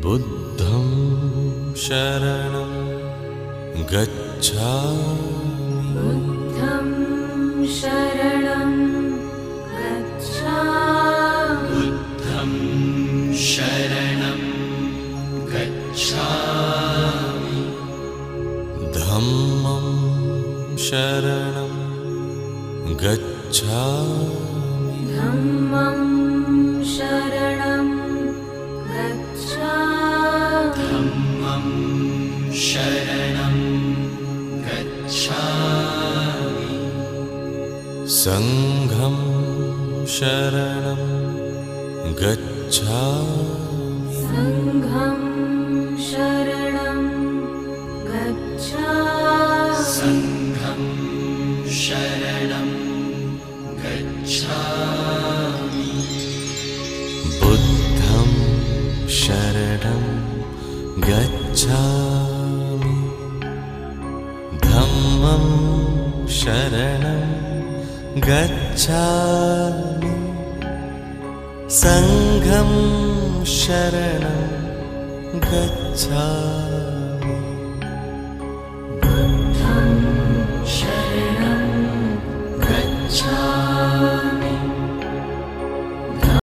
बुद्धं शरणं गच्छामि बुद्धं शरणं गच्छामि बुद्धं शरणं गच्छामि धम्मं शरणं गच्छामि धम्मं शरणं गच्छामि धम्मं शरणं गच्छामि संघं शरणं गच्छामि संघं शरणं गच्छामि संघं शरणं गच्छामि बुद्धं शरणं गच्छामि धम्मं शरणं गच्छामि संघं शरणं गच्छामि